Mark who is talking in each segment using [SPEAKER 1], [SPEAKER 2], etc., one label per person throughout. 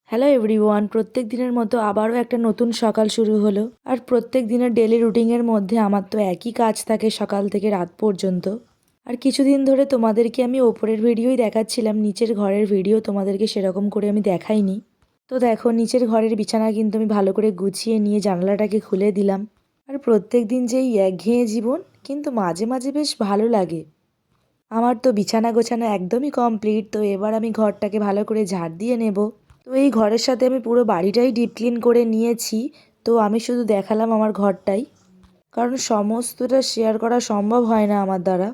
[SPEAKER 1] Hello everyone, প্রত্যেক দিনের মতো আবারও একটা নতুন সকাল শুরু হলো। আর প্রত্যেক দিনের ডেলি রুটিনের মধ্যে আমার তো একই কাজ থাকে সকাল থেকে রাত পর্যন্ত। আর কিছুদিন ধরে তোমাদেরকে আমি ওপরের ভিডিওই দেখাচ্ছিলাম, নিচের ঘরের ভিডিও তোমাদেরকে সেরকম করে আমি দেখাইনি। তো দেখো, নিচের ঘরের বিছানা কিন্তু আমি ভালো করে গুছিয়ে নিয়ে জানালাটাকে খুলে দিলাম। আর প্রত্যেক দিন যেই একঘেয়ে জীবন, কিন্তু মাঝে মাঝে বেশ ভালো লাগে। আমার তো বিছানা গোছানো একদমই কমপ্লিট। তো এবার আমি ঘরটাকে ভালো করে ঝাড় দিয়ে নেব। তো এই ঘরের সাথে আমি পুরো বাড়িটাই ডিপ ক্লিন করে নিয়েছি। তো আমি শুধু দেখালাম আমার ঘরটাই, কারণ সমস্তটা শেয়ার করা সম্ভব হয় না আমার দ্বারা।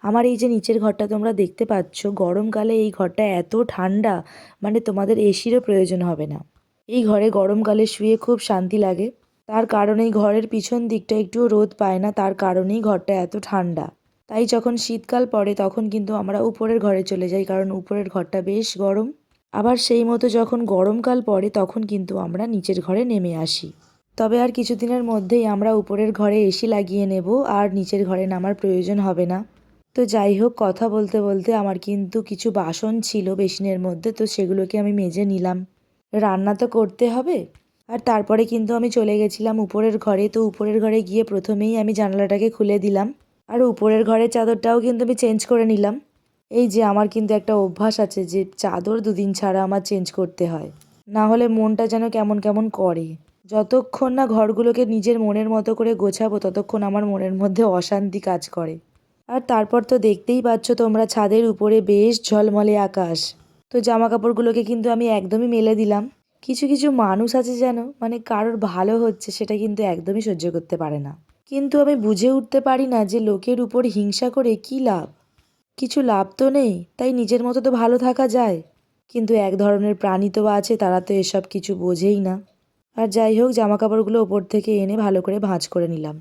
[SPEAKER 1] আমার এই যে নিচের ঘরটা তোমরা দেখতে পাচ্ছ, গরমকালে এই ঘরটা এত ঠান্ডা, মানে তোমাদের এসিরও প্রয়োজন হবে না। এই ঘরে গরমকালে শুয়ে খুব শান্তি লাগে। তার কারণেই ঘরের পিছন দিকটা একটুও রোদ পায় না, তার কারণেই ঘরটা এত ঠান্ডা। তাই যখন শীতকাল পড়ে তখন কিন্তু আমরা উপরের ঘরে চলে যাই, কারণ উপরের ঘরটা বেশ গরম। আবার সেই মতো যখন গরমকাল পড়ে তখন কিন্তু আমরা নিচের ঘরে নেমে আসি। তবে আর কিছুদিনের মধ্যেই আমরা উপরের ঘরে এসি লাগিয়ে নেব, আর নিচের ঘরে নামার প্রয়োজন হবে না। তো যাই হোক, কথা বলতে বলতে আমার কিন্তু কিছু বাসন ছিল বেসিনের মধ্যে, তো সেগুলোকে আমি মেজে নিলাম। রান্না তো করতে হবে। আর তারপরে কিন্তু আমি চলে গেছিলাম উপরের ঘরে। তো উপরের ঘরে গিয়ে প্রথমেই আমি জানালাটাকে খুলে দিলাম। আর উপরের ঘরের চাদরটাও কিন্তু আমি চেঞ্জ করে নিলাম। এই যে আমার কিন্তু একটা অভ্যাস আছে যে চাদর দুদিন ছাড়া আমার চেঞ্জ করতে হয়, না হলে মনটা যেন কেমন কেমন করে। যতক্ষণ না ঘরগুলোকে নিজের মনের মতো করে গোছাবো ততক্ষণ আমার মনের মধ্যে অশান্তি কাজ করে। আর তারপর তো দেখতেই পাচ্ছ তোমরা, ছাদের উপরে বেশ ঝলমলে আকাশ। তো জামা কাপড়গুলোকে কিন্তু আমি একদমই মেলে দিলাম। কিছু কিছু মানুষ আছে যেন, মানে কারোর ভালো হচ্ছে সেটা কিন্তু একদমই সহ্য করতে পারে না। কিন্তু আমি বুঝে উঠতে পারি না যে লোকের উপর হিংসা করে কী লাভ। কিছু লাভ তো নেই, তাই নিজের মতো তো ভালো থাকা যায়। কিন্তু এক ধরনের প্রাণী তো আছে, তারা তো এসব কিছু বোঝেই না। আর যাই হোক, জামা কাপড়গুলো ওপর থেকে এনে ভালো করে ভাঁজ করে নিলাম।